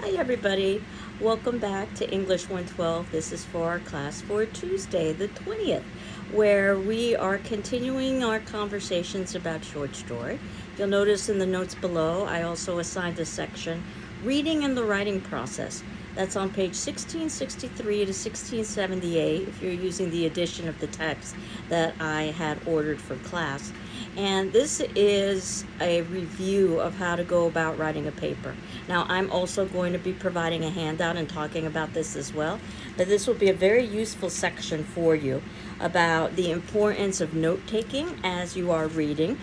Hi everybody, welcome back to English 112. This is for our class for Tuesday the 20th, where we are continuing our conversations about short story. You'll notice in the notes below I also assigned a section, Reading and the Writing Process. That's on page 1663 to 1678 if you're using the edition of the text that I had ordered for class. And this is a review of how to go about writing a paper. Now, I'm also going to be providing a handout and talking about this as well, but this will be a very useful section for you about the importance of note-taking as you are reading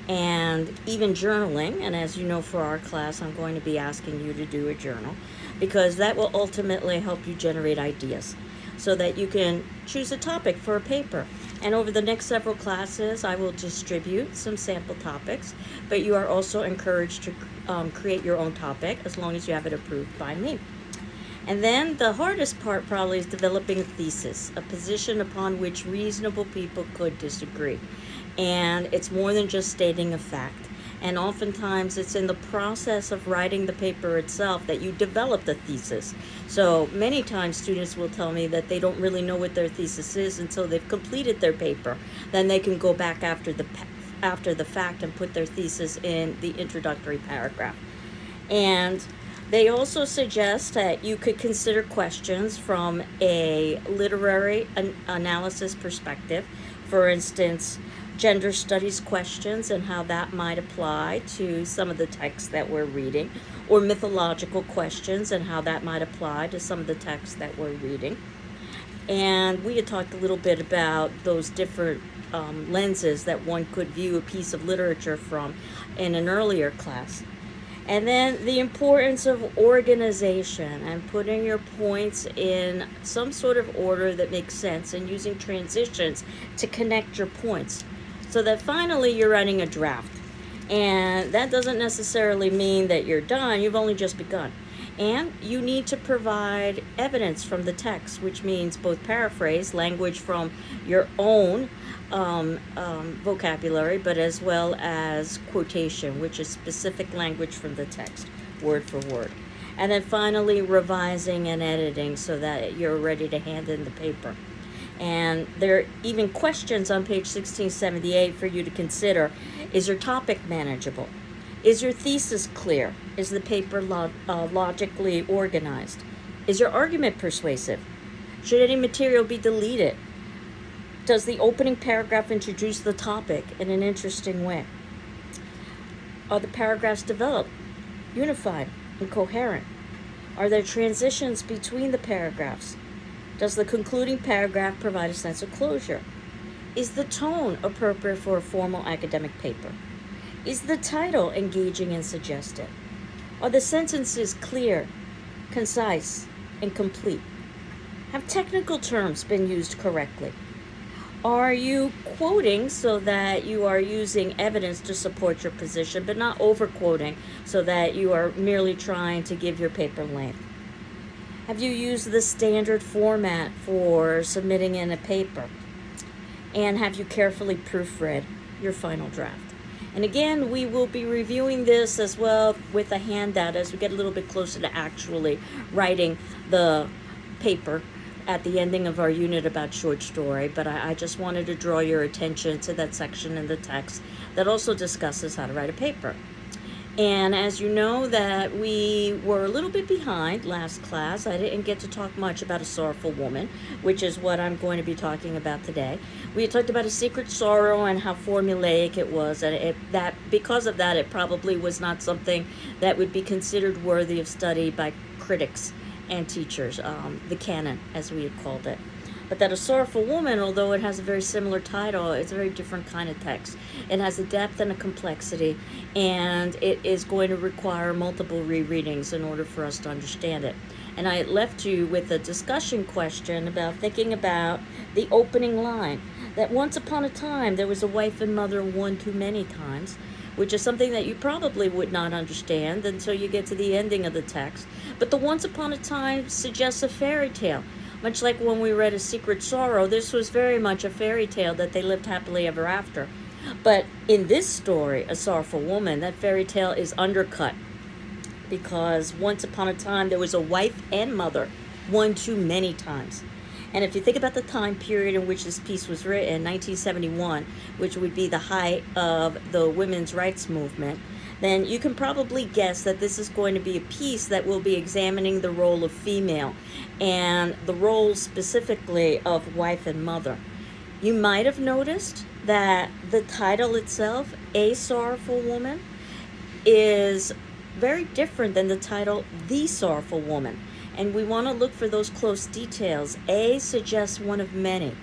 and even journaling. And as you know, for our class, I'm going to be asking you to do a journal because that will ultimately help you generate ideas so that you can choose a topic for a paper. And over the next several classes, I will distribute some sample topics, but you are also encouraged to create your own topic as long as you have it approved by me. And then the hardest part probably is developing a thesis, a position upon which reasonable people could disagree. And it's more than just stating a fact. And oftentimes it's in the process of writing the paper itself that you develop the thesis. So many times students will tell me that they don't really know what their thesis is until they've completed their paper. Then they can go back after the fact and put their thesis in the introductory paragraph. And they also suggest that you could consider questions from a literary analysis perspective. For instance, gender studies questions and how that might apply to some of the texts that we're reading, or mythological questions and how that might apply to some of the texts that we're reading. And we had talked a little bit about those different lenses that one could view a piece of literature from in an earlier class. And then the importance of organization and putting your points in some sort of order that makes sense and using transitions to connect your points so that finally you're writing a draft. And that doesn't necessarily mean that you're done, you've only just begun. And you need to provide evidence from the text, which means both paraphrase, language from your own vocabulary, but as well as quotation, which is specific language from the text, word for word. And then finally, revising and editing so that you're ready to hand in the paper. And there are even questions on page 1678 for you to consider. Is your topic manageable? Is your thesis clear? Is the paper logically organized? Is your argument persuasive? Should any material be deleted? Does the opening paragraph introduce the topic in an interesting way? Are the paragraphs developed, unified, and coherent? Are there transitions between the paragraphs? Does the concluding paragraph provide a sense of closure? Is the tone appropriate for a formal academic paper? Is the title engaging and suggestive? Are the sentences clear, concise, and complete? Have technical terms been used correctly? Are you quoting so that you are using evidence to support your position, but not over-quoting so that you are merely trying to give your paper length? Have you used the standard format for submitting in a paper? And have you carefully proofread your final draft? And again, we will be reviewing this as well with a handout as we get a little bit closer to actually writing the paper at the ending of our unit about short story. But I just wanted to draw your attention to that section in the text that also discusses how to write a paper. And as you know that we were a little bit behind last class, I didn't get to talk much about A Sorrowful Woman, which is what I'm going to be talking about today. We had talked about A Secret Sorrow and how formulaic it was, and that because of that, it probably was not something that would be considered worthy of study by critics and teachers, the canon, as we had called it. But that A Sorrowful Woman, although it has a very similar title, it's a very different kind of text. It has a depth and a complexity, and it is going to require multiple rereadings in order for us to understand it. And I left you with a discussion question about thinking about the opening line, that once upon a time there was a wife and mother one too many times, which is something that you probably would not understand until you get to the ending of the text. But the once upon a time suggests a fairy tale. Much like when we read A Secret Sorrow, this was very much a fairy tale that they lived happily ever after. But in this story, A Sorrowful Woman, that fairy tale is undercut because once upon a time there was a wife and mother, one too many times. And if you think about the time period in which this piece was written, 1971, which would be the height of the women's rights movement, then you can probably guess that this is going to be a piece that will be examining the role of female and the role specifically of wife and mother. You might have noticed that the title itself, A Sorrowful Woman, is very different than the title, The Sorrowful Woman. And we want to look for those close details. A suggests one of many.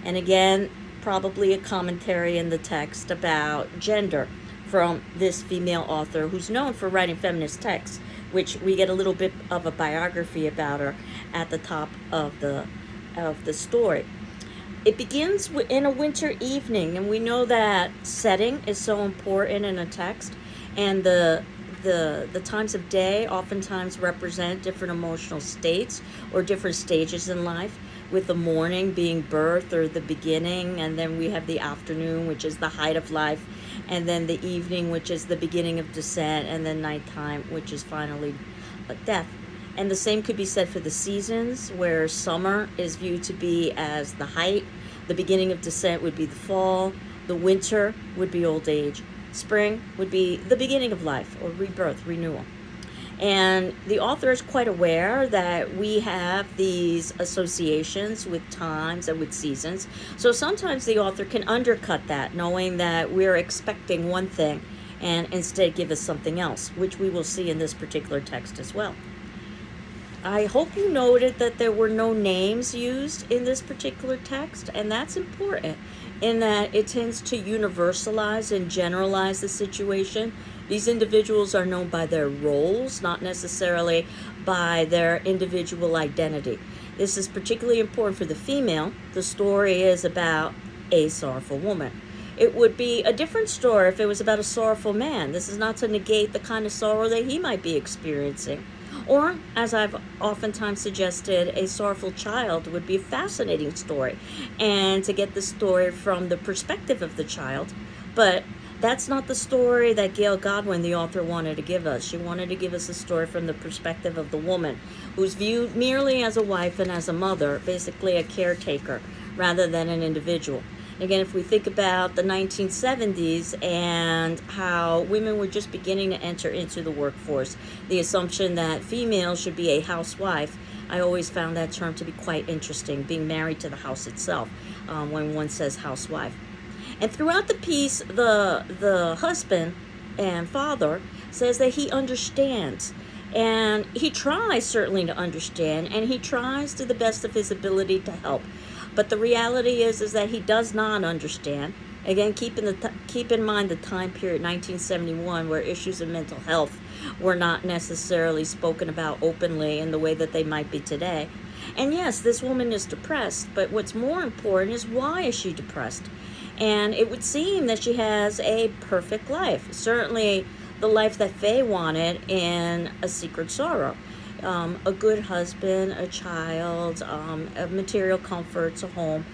And again, probably a commentary in the text about gender from this female author who's known for writing feminist texts, which we get a little bit of a biography about her at the top of the story. It begins in a winter evening, and we know that setting is so important in a text, and the times of day oftentimes represent different emotional states or different stages in life, with the morning being birth or the beginning, and then we have the afternoon, which is the height of life, and then the evening, which is the beginning of descent, and then nighttime, which is finally death. And the same could be said for the seasons, where summer is viewed to be as the height, the beginning of descent would be the fall, the winter would be old age, spring would be the beginning of life, or rebirth, renewal. And the author is quite aware that we have these associations with times and with seasons. So sometimes the author can undercut that, knowing that we're expecting one thing and instead give us something else, which we will see in this particular text as well. I hope you noted that there were no names used in this particular text, and that's important in that it tends to universalize and generalize the situation. These individuals are known by their roles, not necessarily by their individual identity. This is particularly important for the female. The story is about a sorrowful woman. It would be a different story if it was about a sorrowful man. This is not to negate the kind of sorrow that he might be experiencing. Or, as I've oftentimes suggested, a sorrowful child would be a fascinating story. And to get the story from the perspective of the child. But that's not the story that Gail Godwin, the author, wanted to give us. She wanted to give us a story from the perspective of the woman, who's viewed merely as a wife and as a mother, basically a caretaker, rather than an individual. Again, if we think about the 1970s and how women were just beginning to enter into the workforce, the assumption that females should be a housewife, I always found that term to be quite interesting, being married to the house itself, when one says housewife. And throughout the piece, the husband and father says that he understands. And he tries certainly to understand, and he tries to the best of his ability to help. But the reality is that he does not understand. Again, keep in mind the time period, 1971, where issues of mental health were not necessarily spoken about openly in the way that they might be today. And yes, this woman is depressed, but what's more important is, why is she depressed? And it would seem that she has a perfect life. Certainly the life that Faye wanted in A Secret Sorrow. A good husband, a child, material comforts, a home.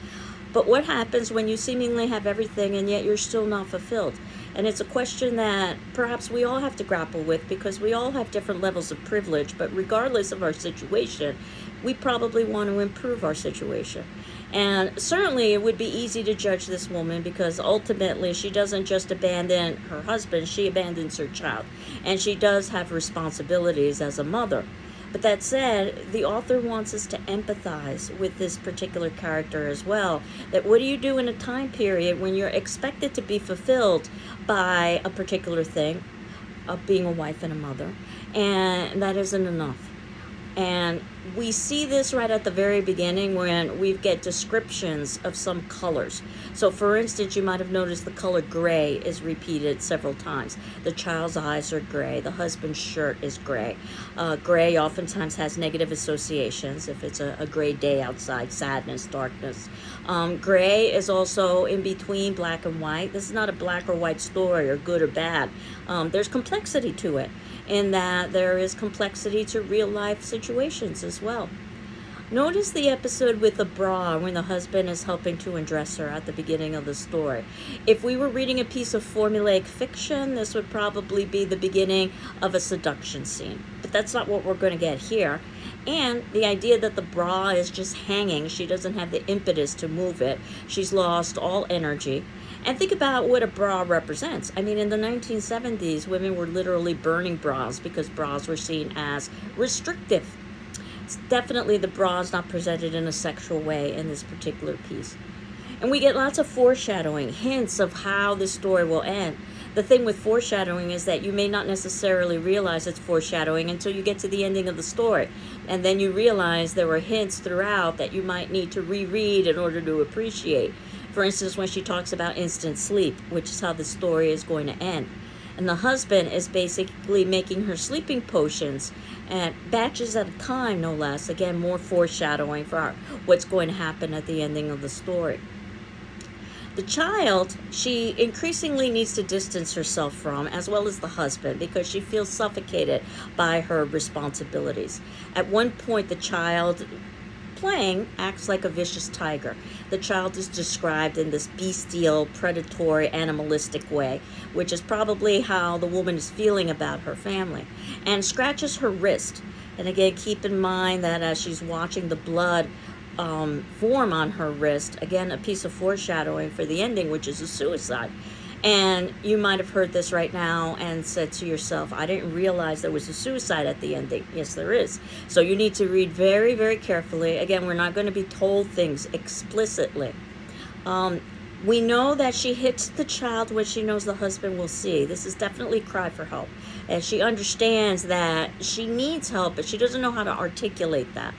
But what happens when you seemingly have everything and yet you're still not fulfilled? And it's a question that perhaps we all have to grapple with, because we all have different levels of privilege, but regardless of our situation, we probably want to improve our situation. And certainly it would be easy to judge this woman, because ultimately she doesn't just abandon her husband, she abandons her child. And she does have responsibilities as a mother. But that said, the author wants us to empathize with this particular character as well. That what do you do in a time period when you're expected to be fulfilled by a particular thing, of being a wife and a mother, and that isn't enough? And we see this right at the very beginning when we get descriptions of some colors. So for instance, you might have noticed the color gray is repeated several times. The child's eyes are gray. The husband's shirt is gray. Gray oftentimes has negative associations. If it's a gray day outside, sadness, darkness. Gray is also in between black and white. This is not a black or white story, or good or bad. There's complexity to it, in that there is complexity to real life situations as well. Notice the episode with the bra when the husband is helping to undress her at the beginning of the story. If we were reading a piece of formulaic fiction, this would probably be the beginning of a seduction scene. But that's not what we're going to get here. And the idea that the bra is just hanging, she doesn't have the impetus to move it, she's lost all energy. And think about what a bra represents. I mean, in the 1970s, women were literally burning bras because bras were seen as restrictive. Definitely the bra is not presented in a sexual way in this particular piece. And we get lots of foreshadowing, hints of how the story will end. The thing with foreshadowing is that you may not necessarily realize it's foreshadowing until you get to the ending of the story. And then you realize there were hints throughout that you might need to reread in order to appreciate. For instance, when she talks about instant sleep, which is how the story is going to end. And the husband is basically making her sleeping potions at batches at a time, no less. Again, more foreshadowing for what's going to happen at the ending of the story. The child, she increasingly needs to distance herself from, as well as the husband, because she feels suffocated by her responsibilities. At one point, the child playing acts like a vicious tiger. The child is described in this bestial, predatory, animalistic way, which is probably how the woman is feeling about her family, and scratches her wrist. And again, keep in mind that as she's watching the blood form on her wrist, again, a piece of foreshadowing for the ending, which is a suicide. And you might have heard this right now and said to yourself, I didn't realize there was a suicide at the ending. Yes, there is. So you need to read very, very carefully. Again, we're not going to be told things explicitly. We know that she hits the child when she knows the husband will see. This is definitely a cry for help. And she understands that she needs help, but she doesn't know how to articulate that.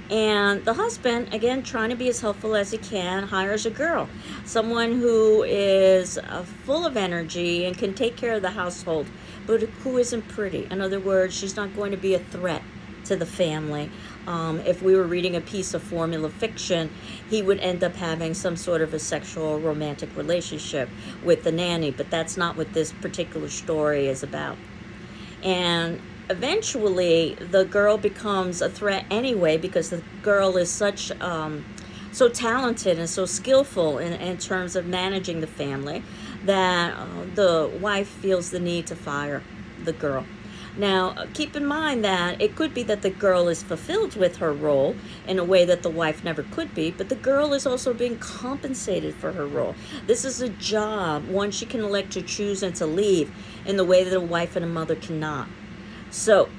And the husband, again, trying to be as helpful as he can, hires a girl, someone who is full of energy and can take care of the household, but who isn't pretty. In other words, she's not going to be a threat to the family. If we were reading a piece of formula fiction, he would end up having some sort of a sexual romantic relationship with the nanny, but that's not what this particular story is about. And eventually the girl becomes a threat anyway, because the girl is so talented and so skillful in terms of managing the family that the wife feels the need to fire the girl. Now, keep in mind that it could be that the girl is fulfilled with her role in a way that the wife never could be, but the girl is also being compensated for her role. This is a job, one she can elect to choose and to leave, in the way that a wife and a mother cannot. So,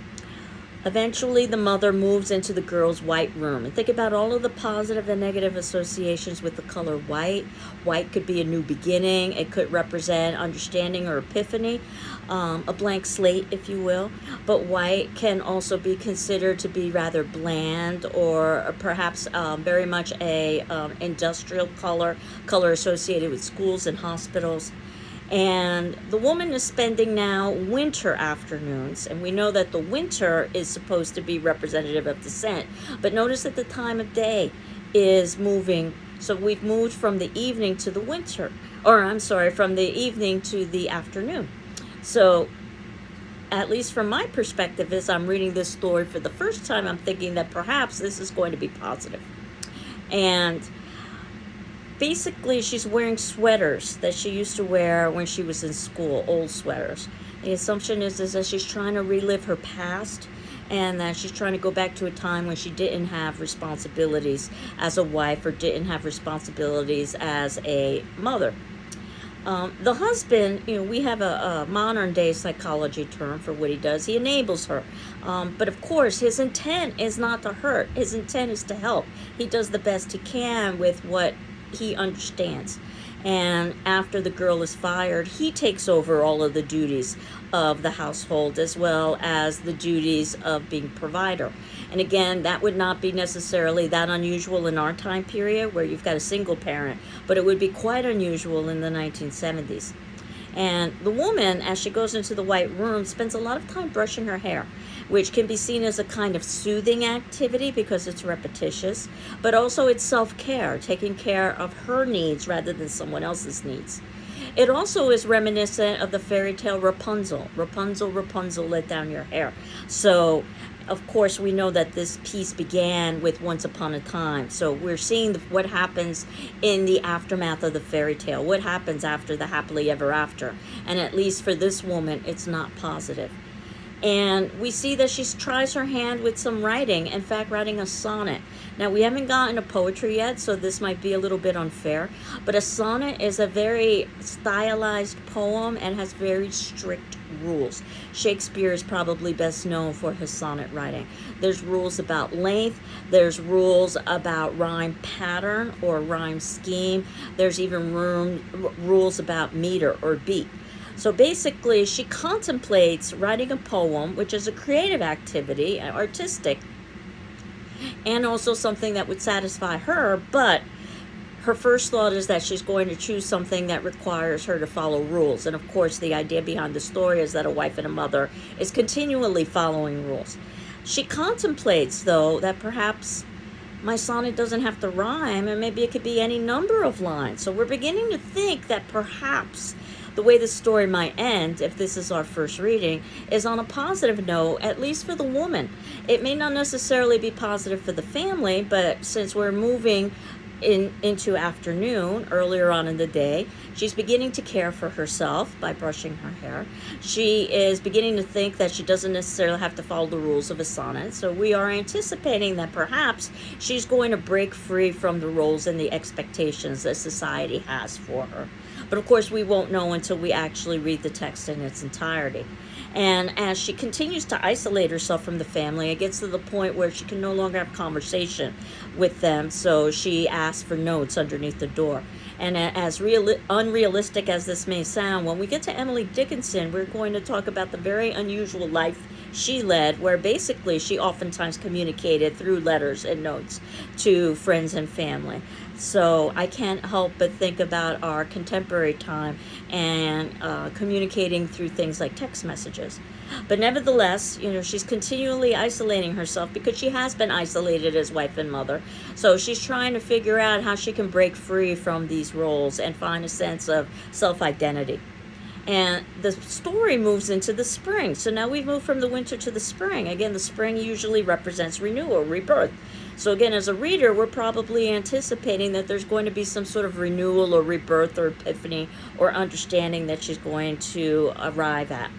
eventually the mother moves into the girl's white room. And think about all of the positive and negative associations with the color white. White could be a new beginning. It could represent understanding or epiphany, a blank slate, if you will. But white can also be considered to be rather bland, or perhaps very much a industrial color associated with schools and hospitals. And the woman is spending now winter afternoons, and we know that the winter is supposed to be representative of descent, but notice that the time of day is moving. So we've moved from the evening to the winter, from the evening to the afternoon. So at least from my perspective, as I'm reading this story for the first time, I'm thinking that perhaps this is going to be positive. And basically, she's wearing sweaters that she used to wear when she was in school, old sweaters. The assumption is that she's trying to relive her past, and that she's trying to go back to a time when she didn't have responsibilities as a wife or didn't have responsibilities as a mother. The husband, we have a modern day psychology term for what he does. He enables her. But of course, his intent is not to hurt. His intent is to help. He does the best he can with what he understands. And after the girl is fired, he takes over all of the duties of the household, as well as the duties of being provider. And again, that would not be necessarily that unusual in our time period where you've got a single parent, but it would be quite unusual in the 1970s. And the woman, as she goes into the white room, spends a lot of time brushing her hair, which can be seen as a kind of soothing activity because it's repetitious, but also it's self-care, taking care of her needs rather than someone else's needs. It also is reminiscent of the fairy tale Rapunzel. Rapunzel, Rapunzel, let down your hair. So of course, we know that this piece began with Once Upon a Time. So we're seeing what happens in the aftermath of the fairy tale. What happens after the happily ever after. And at least for this woman, it's not positive. And we see that she tries her hand with some writing, in fact, writing a sonnet. Now, we haven't gotten to poetry yet, so this might be a little bit unfair, but a sonnet is a very stylized poem and has very strict rules. Shakespeare is probably best known for his sonnet writing. There's rules about length, there's rules about rhyme pattern or rhyme scheme, there's even rules about meter or beat. So basically, she contemplates writing a poem, which is a creative activity, artistic, and also something that would satisfy her, but her first thought is that she's going to choose something that requires her to follow rules. And of course, the idea behind the story is that a wife and a mother is continually following rules. She contemplates, though, that perhaps my sonnet doesn't have to rhyme, and maybe it could be any number of lines. So we're beginning to think that perhaps the way the story might end, if this is our first reading, is on a positive note, at least for the woman. It may not necessarily be positive for the family, but since we're moving into afternoon, earlier on in the day, she's beginning to care for herself by brushing her hair. She is beginning to think that she doesn't necessarily have to follow the rules of a sonnet. So we are anticipating that perhaps she's going to break free from the roles and the expectations that society has for her. But of course, we won't know until we actually read the text in its entirety. And as she continues to isolate herself from the family, it gets to the point where she can no longer have conversation with them. So she asks for notes underneath the door. And as unrealistic as this may sound, when we get to Emily Dickinson, we're going to talk about the very unusual life she led, where basically she oftentimes communicated through letters and notes to friends and family. So I can't help but think about our contemporary time and communicating through things like text messages. But nevertheless, she's continually isolating herself because she has been isolated as wife and mother. So she's trying to figure out how she can break free from these roles and find a sense of self-identity. And the story moves into the spring. So now we've moved from the winter to the spring. Again, the spring usually represents renewal, rebirth. So again, as a reader, we're probably anticipating that there's going to be some sort of renewal or rebirth or epiphany or understanding that she's going to arrive at.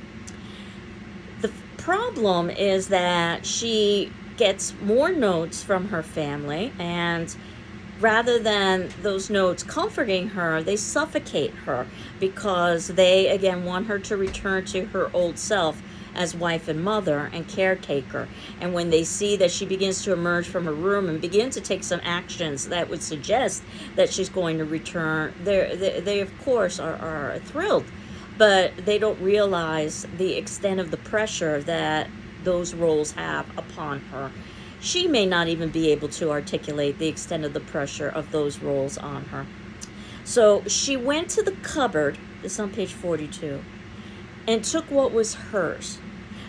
The problem is that she gets more notes from her family, and rather than those notes comforting her, they suffocate her because they, again, want her to return to her old self as wife and mother and caretaker. And when they see that she begins to emerge from her room and begin to take some actions that would suggest that she's going to return, they of course are thrilled, but they don't realize the extent of the pressure that those roles have upon her. She may not even be able to articulate the extent of the pressure of those roles on her. So she went to the cupboard, this is on page 42, and took what was hers.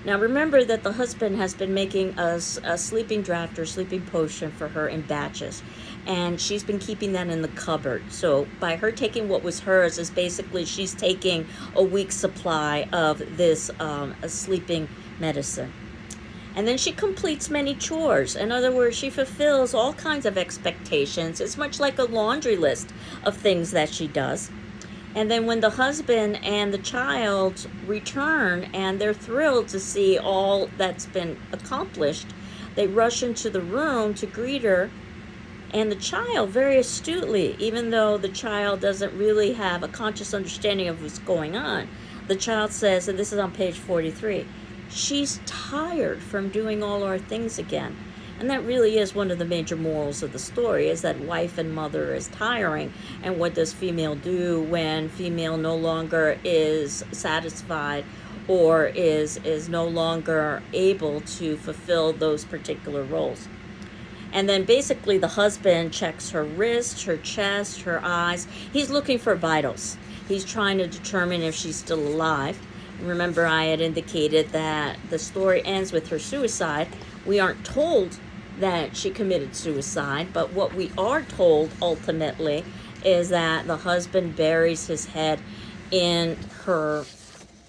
Now remember that the husband has been making a sleeping draft or sleeping potion for her in batches, and she's been keeping that in the cupboard. So by her taking what was hers is basically she's taking a week's supply of this sleeping medicine. And then she completes many chores. In other words, she fulfills all kinds of expectations. It's much like a laundry list of things that she does. And then when the husband and the child return and they're thrilled to see all that's been accomplished, they rush into the room to greet her. And the child, very astutely, even though the child doesn't really have a conscious understanding of what's going on, the child says, and this is on page 43, she's tired from doing all our things again. And that really is one of the major morals of the story, is that wife and mother is tiring. And what does female do when female no longer is satisfied or is no longer able to fulfill those particular roles? And then basically the husband checks her wrist, her chest, her eyes. He's looking for vitals. He's trying to determine if she's still alive. Remember, I had indicated that the story ends with her suicide. We aren't told that she committed suicide, but what we are told ultimately is that the husband buries his head in her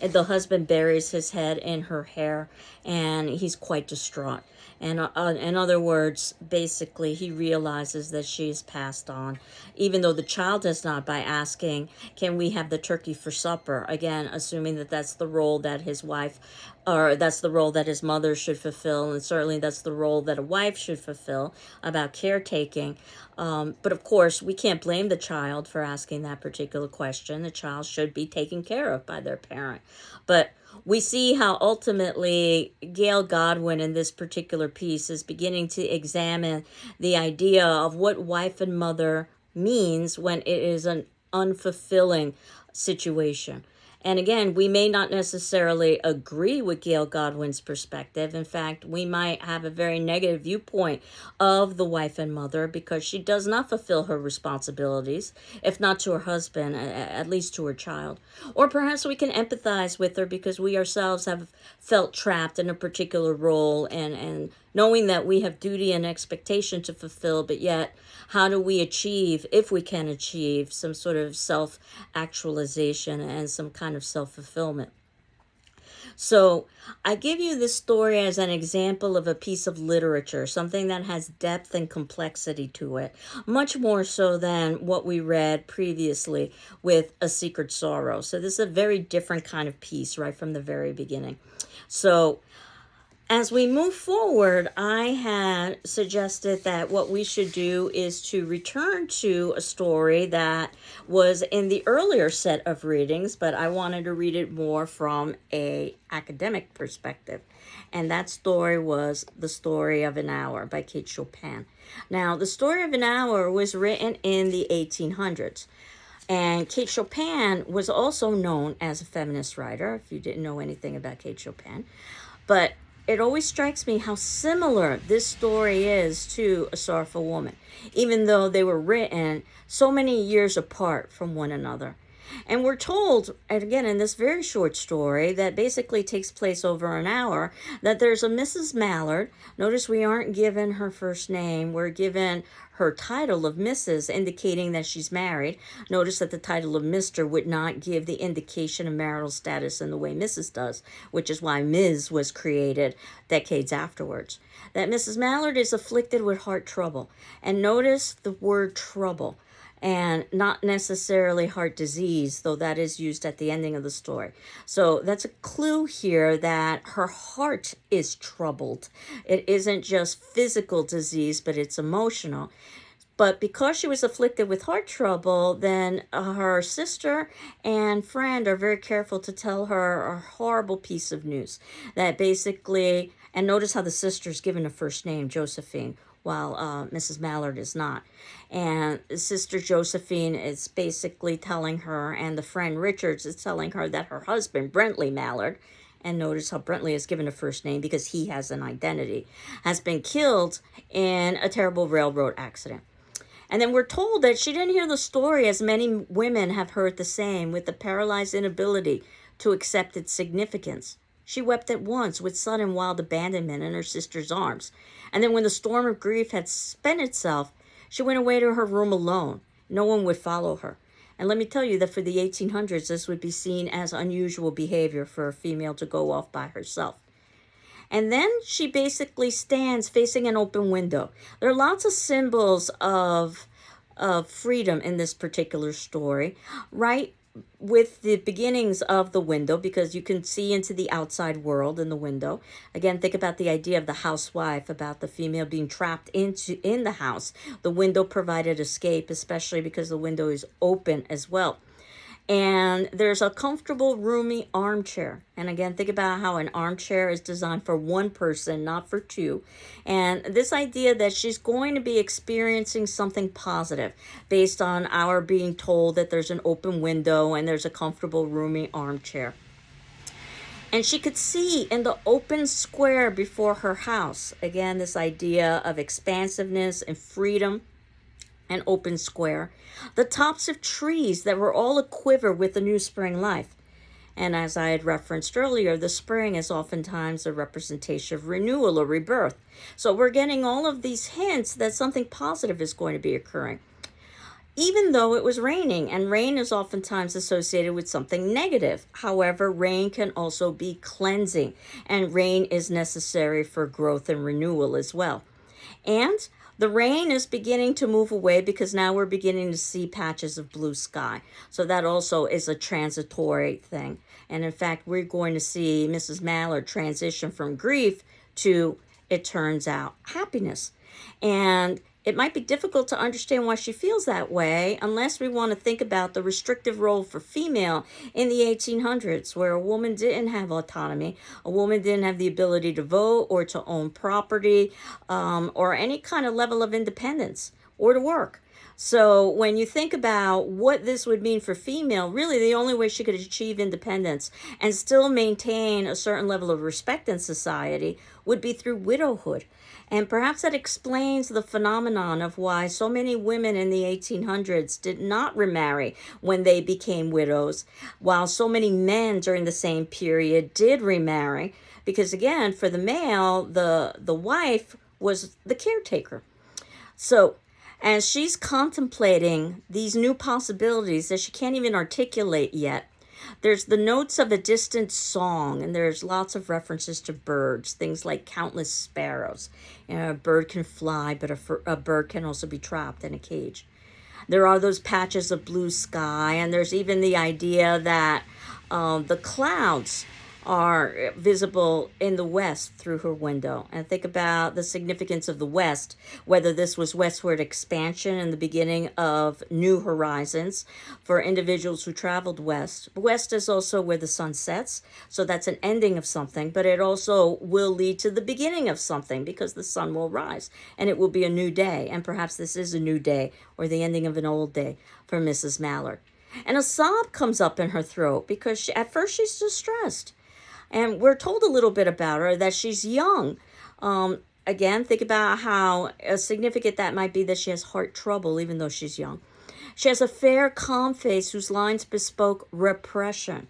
And the husband buries his head in her hair, and he's quite distraught. And in other words, basically, he realizes that she's passed on, even though the child has not, by asking, "Can we have the turkey for supper?" Again, assuming that that's the role that his wife, or that's the role that his mother should fulfill, and certainly that's the role that a wife should fulfill about caretaking. But of course, we can't blame the child for asking that particular question. The child should be taken care of by their parent. But we see how ultimately Gail Godwin in this particular piece is beginning to examine the idea of what wife and mother means when it is an unfulfilling situation. And again, we may not necessarily agree with Gail Godwin's perspective. In fact, we might have a very negative viewpoint of the wife and mother because she does not fulfill her responsibilities, if not to her husband, at least to her child. Or perhaps we can empathize with her because we ourselves have felt trapped in a particular role, and knowing that we have duty and expectation to fulfill, but yet how do we achieve, if we can achieve, some sort of self-actualization and some kind of self-fulfillment? So I give you this story as an example of a piece of literature, something that has depth and complexity to it, much more so than what we read previously with A Secret Sorrow. So this is a very different kind of piece right from the very beginning. So as we move forward, I had suggested that what we should do is to return to a story that was in the earlier set of readings, but I wanted to read it more from an academic perspective. And that story was The Story of an Hour by Kate Chopin. Now, The Story of an Hour was written in the 1800s. And Kate Chopin was also known as a feminist writer, if you didn't know anything about Kate Chopin. But it always strikes me how similar this story is to A Sorrowful Woman, even though they were written so many years apart from one another. And we're told, and again in this very short story that basically takes place over an hour, that there's a Mrs. Mallard. Notice we aren't given her first name. We're given her title of Mrs., indicating that she's married. Notice that the title of Mr. would not give the indication of marital status in the way Mrs. does, which is why Ms. was created decades afterwards. That Mrs. Mallard is afflicted with heart trouble. And notice the word trouble, and not necessarily heart disease, though that is used at the ending of the story. So that's a clue here that her heart is troubled. It isn't just physical disease, but it's emotional. But because she was afflicted with heart trouble, then her sister and friend are very careful to tell her a horrible piece of news. That basically, and notice how the sister's given a first name, Josephine, while Mrs. Mallard is not. And Sister Josephine is basically telling her, and the friend Richards is telling her, that her husband, Brentley Mallard, and notice how Brentley is given a first name because he has an identity, has been killed in a terrible railroad accident. And then we're told that she didn't hear the story, as many women have heard the same, with the paralyzed inability to accept its significance. She wept at once with sudden wild abandonment in her sister's arms. And then when the storm of grief had spent itself, she went away to her room alone. No one would follow her. And let me tell you that for the 1800s, this would be seen as unusual behavior for a female to go off by herself. And then she basically stands facing an open window. There are lots of symbols of freedom in this particular story, right? With the beginnings of the window, because you can see into the outside world in the window. Again, think about the idea of the housewife, about the female being trapped in the house. The window provided escape, especially because the window is open as well. And there's a comfortable, roomy armchair. And again, think about how an armchair is designed for one person, not for two. And this idea that she's going to be experiencing something positive based on our being told that there's an open window and there's a comfortable, roomy armchair. And she could see in the open square before her house, again, this idea of expansiveness and freedom. An open square, the tops of trees that were all aquiver with the new spring life. And as I had referenced earlier, the spring is oftentimes a representation of renewal or rebirth. So we're getting all of these hints that something positive is going to be occurring. even though it was raining, and rain is oftentimes associated with something negative. However, rain can also be cleansing, and rain is necessary for growth and renewal as well. And the rain is beginning to move away because now we're beginning to see patches of blue sky. So that also is a transitory thing. And in fact, we're going to see Mrs. Mallard transition from grief to, it turns out, happiness. And it might be difficult to understand why she feels that way unless we want to think about the restrictive role for female in the 1800s, where a woman didn't have autonomy, a woman didn't have the ability to vote or to own property, or any kind of level of independence or to work. So when you think about what this would mean for female, really the only way she could achieve independence and still maintain a certain level of respect in society would be through widowhood. And perhaps that explains the phenomenon of why so many women in the 1800s did not remarry when they became widows, while so many men during the same period did remarry. Because again, for the male, the wife was the caretaker. So as she's contemplating these new possibilities that she can't even articulate yet, there's the notes of a distant song, and there's lots of references to birds, things like countless sparrows. You know, a bird can fly, but a bird can also be trapped in a cage. There are those patches of blue sky, and there's even the idea that the clouds are visible in the west through her window. And think about the significance of the west, whether this was westward expansion and the beginning of new horizons for individuals who traveled west. West is also where the sun sets, so that's an ending of something, but it also will lead to the beginning of something because the sun will rise and it will be a new day. And perhaps this is a new day or the ending of an old day for Mrs. Mallard. And a sob comes up in her throat because at first she's distressed. And we're told a little bit about her, that she's young. Again, think about how significant that might be that she has heart trouble even though she's young. She has a fair, calm face whose lines bespoke repression.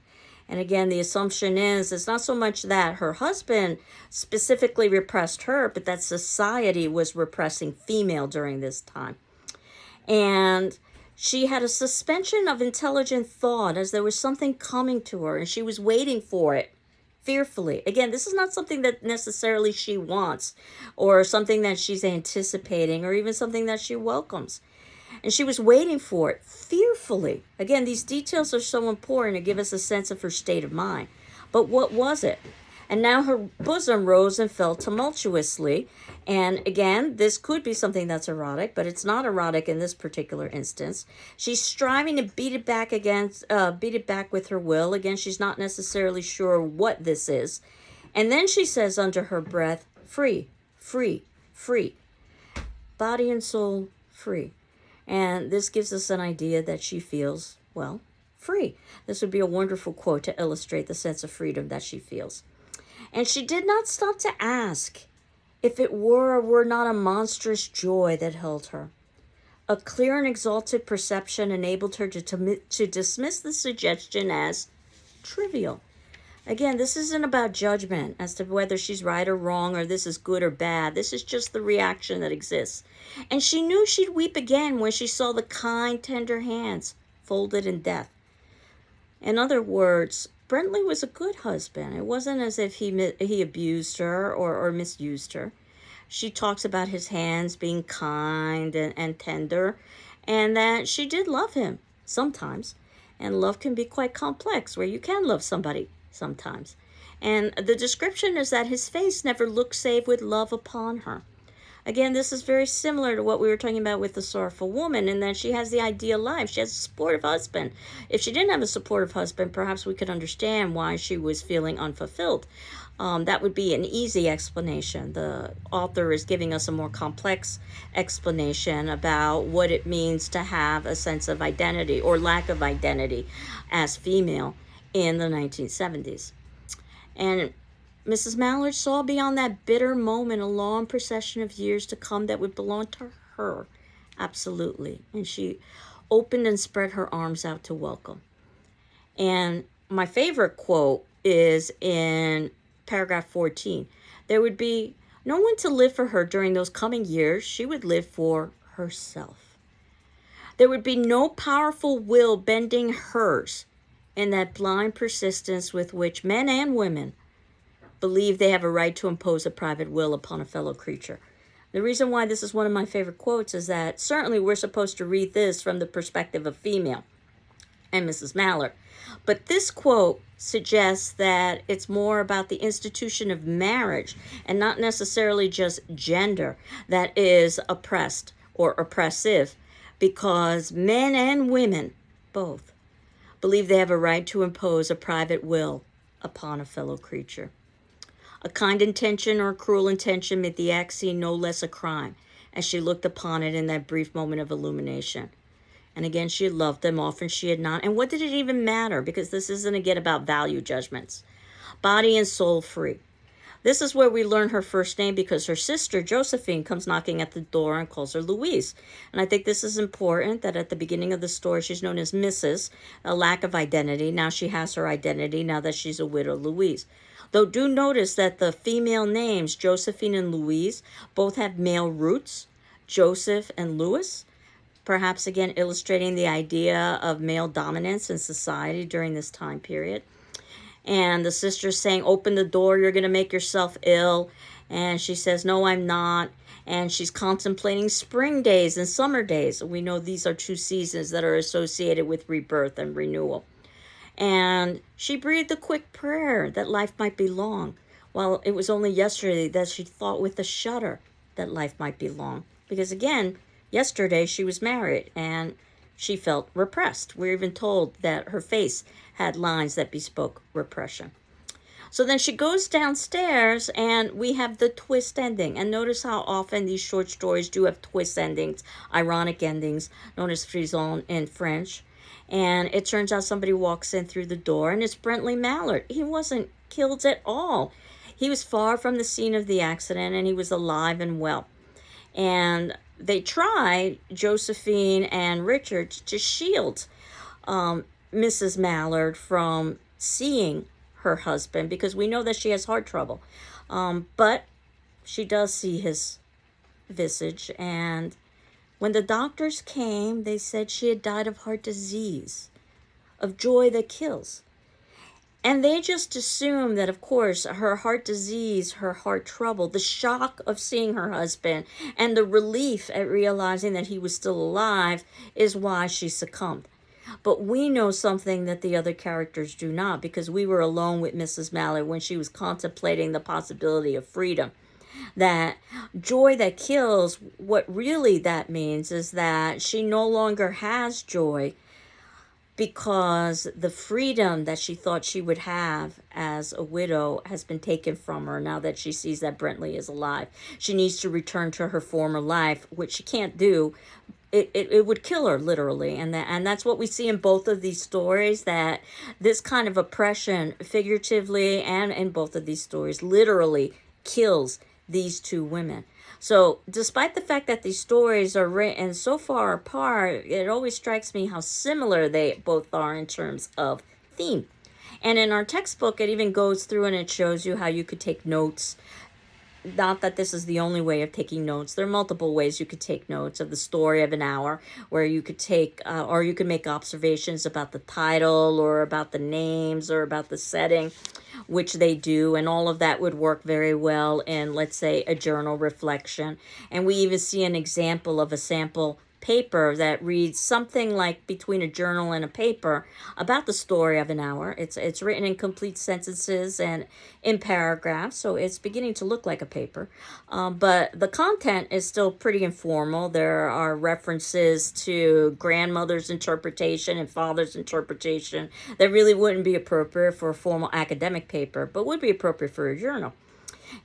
And again, the assumption is it's not so much that her husband specifically repressed her, but that society was repressing female during this time. And she had a suspension of intelligent thought as there was something coming to her and she was waiting for it fearfully. Again, this is not something that necessarily she wants or something that she's anticipating or even something that she welcomes. And she was waiting for it fearfully. Again, these details are so important to give us a sense of her state of mind. But what was it? And now her bosom rose and fell tumultuously. And again, this could be something that's erotic, but it's not erotic in this particular instance. She's striving to beat it back with her will. Again, she's not necessarily sure what this is. And then she says under her breath, free, free, free. Body and soul, free. And this gives us an idea that she feels, well, free. This would be a wonderful quote to illustrate the sense of freedom that she feels. And she did not stop to ask if it were or were not a monstrous joy that held her. A clear and exalted perception enabled her to dismiss the suggestion as trivial. Again, this isn't about judgment as to whether she's right or wrong or this is good or bad. This is just the reaction that exists. And she knew she'd weep again when she saw the kind, tender hands folded in death. In other words, Brentley was a good husband. It wasn't as if he abused her or misused her. She talks about his hands being kind and tender, and that she did love him sometimes. And love can be quite complex, where you can love somebody sometimes. And the description is that his face never looked save with love upon her. Again, this is very similar to what we were talking about with the sorrowful woman, in that she has the ideal life. She has a supportive husband. If she didn't have a supportive husband, perhaps we could understand why she was feeling unfulfilled. That would be an easy explanation. The author is giving us a more complex explanation about what it means to have a sense of identity or lack of identity as female in the 1970s. And Mrs. Mallard saw beyond that bitter moment a long procession of years to come that would belong to her, absolutely. And she opened and spread her arms out to welcome. And my favorite quote is in paragraph 14. There would be no one to live for her during those coming years. She would live for herself. There would be no powerful will bending hers in that blind persistence with which men and women believe they have a right to impose a private will upon a fellow creature. The reason why this is one of my favorite quotes is that certainly we're supposed to read this from the perspective of female and Mrs. Mallard. But this quote suggests that it's more about the institution of marriage and not necessarily just gender that is oppressed or oppressive, because men and women both believe they have a right to impose a private will upon a fellow creature. A kind intention or a cruel intention made the act seem no less a crime as she looked upon it in that brief moment of illumination. And again, she had loved them, often she had not. And what did it even matter? Because this isn't again about value judgments. Body and soul free. This is where we learn her first name because her sister, Josephine, comes knocking at the door and calls her Louise. And I think this is important that at the beginning of the story, she's known as Mrs., a lack of identity. Now she has her identity now that she's a widow, Louise. Though do notice that the female names, Josephine and Louise, both have male roots, Joseph and Louis, perhaps again illustrating the idea of male dominance in society during this time period. And the sister's saying, open the door, you're going to make yourself ill. And she says, no, I'm not. And she's contemplating spring days and summer days. We know these are two seasons that are associated with rebirth and renewal. And she breathed a quick prayer that life might be long. Well, it was only yesterday that she thought with a shudder that life might be long. Because again, yesterday she was married and she felt repressed. We're even told that her face had lines that bespoke repression. So then she goes downstairs and we have the twist ending. And notice how often these short stories do have twist endings, ironic endings, known as frisson in French. And it turns out somebody walks in through the door and it's Brentley Mallard. He wasn't killed at all. He was far from the scene of the accident and he was alive and well. And they tried, Josephine and Richard, to shield Mrs. Mallard from seeing her husband because we know that she has heart trouble. But she does see his visage, and when the doctors came, they said she had died of heart disease, of joy that kills. And they just assumed that, of course, her heart disease, her heart trouble, the shock of seeing her husband, and the relief at realizing that he was still alive is why she succumbed. But we know something that the other characters do not, because we were alone with Mrs. Mallard when she was contemplating the possibility of freedom. That joy that kills, what really that means is that she no longer has joy because the freedom that she thought she would have as a widow has been taken from her now that she sees that Brentley is alive. She needs to return to her former life, which she can't do. It would kill her literally, and that's what we see in both of these stories, that this kind of oppression, figuratively and in both of these stories, literally kills these two women. So despite the fact that these stories are written so far apart, it always strikes me how similar they both are in terms of theme. And in our textbook, it even goes through and it shows you how you could take notes. Not that this is the only way of taking notes. There are multiple ways you could take notes of the story of an hour, where you could take, or you could make observations about the title or about the names or about the setting, which they do, and all of that would work very well in, let's say, a journal reflection. And we even see an example of a sample paper that reads something like between a journal and a paper about the story of an hour. It's written in complete sentences and in paragraphs, so it's beginning to look like a paper. But the content is still pretty informal. There are references to grandmother's interpretation and father's interpretation that really wouldn't be appropriate for a formal academic paper, but would be appropriate for a journal.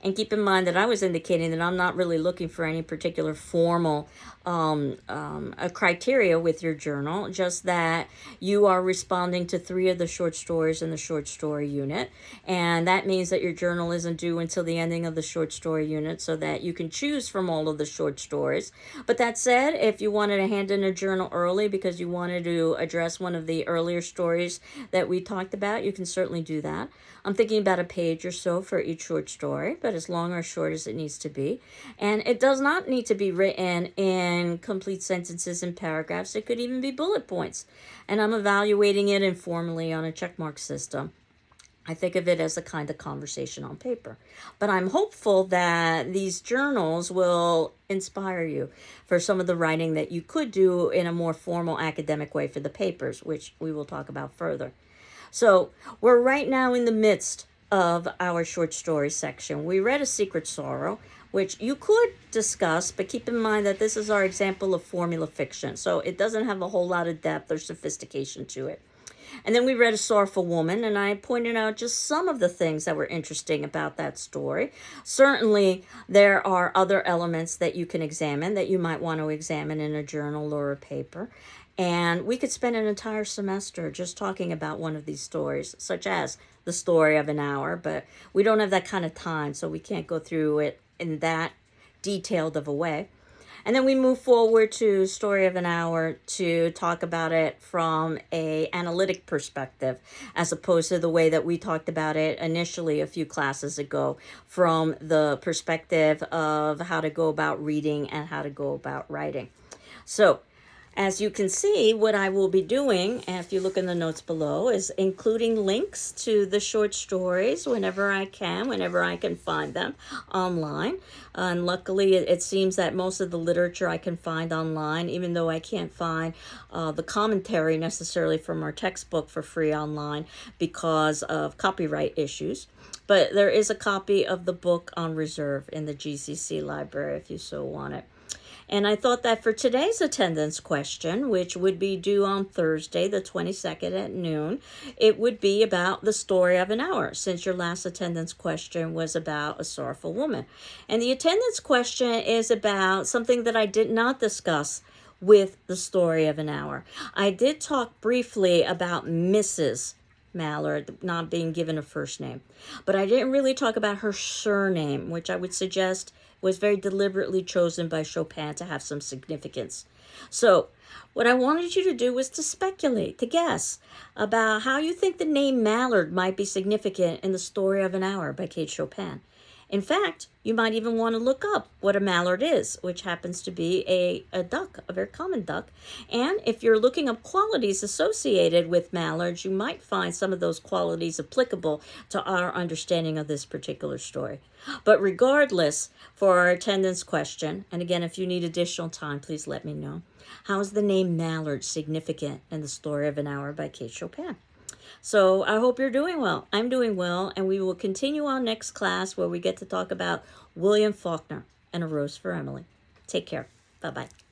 And keep in mind that I was indicating that I'm not really looking for any particular formal criteria with your journal, just that you are responding to 3 of the short stories in the short story unit. And that means that your journal isn't due until the ending of the short story unit, so that you can choose from all of the short stories. But that said, if you wanted to hand in a journal early because you wanted to address one of the earlier stories that we talked about, you can certainly do that. I'm thinking about a page or so for each short story, but as long or short as it needs to be. And it does not need to be written in and complete sentences and paragraphs. It could even be bullet points. And I'm evaluating it informally on a checkmark system. I think of it as a kind of conversation on paper. But I'm hopeful that these journals will inspire you for some of the writing that you could do in a more formal academic way for the papers, which we will talk about further. So we're right now in the midst of our short story section. We read A Secret Sorrow, which you could discuss, but keep in mind that this is our example of formula fiction, so it doesn't have a whole lot of depth or sophistication to it. And then we read A Sorrowful Woman, and I pointed out just some of the things that were interesting about that story. Certainly, there are other elements that you can examine, that you might want to examine in a journal or a paper. And we could spend an entire semester just talking about one of these stories, such as The Story of an Hour, but we don't have that kind of time, so we can't go through it in that detailed of a way. And then we move forward to Story of an Hour to talk about it from a analytic perspective, as opposed to the way that we talked about it initially a few classes ago, from the perspective of how to go about reading and how to go about writing. So, as you can see, what I will be doing, if you look in the notes below, is including links to the short stories whenever I can find them online. And luckily, it seems that most of the literature I can find online, even though I can't find the commentary necessarily from our textbook for free online because of copyright issues. But there is a copy of the book on reserve in the GCC library if you so want it. And I thought that for today's attendance question, which would be due on Thursday, the 22nd at noon, it would be about The Story of an Hour, since your last attendance question was about A Sorrowful Woman. And the attendance question is about something that I did not discuss with The Story of an Hour. I did talk briefly about Mrs. Mallard not being given a first name, but I didn't really talk about her surname, which I would suggest was very deliberately chosen by Chopin to have some significance. So what I wanted you to do was to speculate, to guess about how you think the name Mallard might be significant in The Story of an Hour by Kate Chopin. In fact, you might even want to look up what a mallard is, which happens to be a duck, a very common duck. And if you're looking up qualities associated with mallards, you might find some of those qualities applicable to our understanding of this particular story. But regardless, for our attendance question, and again, if you need additional time, please let me know. How is the name Mallard significant in The Story of an Hour by Kate Chopin? So I hope you're doing well. I'm doing well, and we will continue on next class where we get to talk about William Faulkner and A Rose for Emily. Take care. Bye-bye.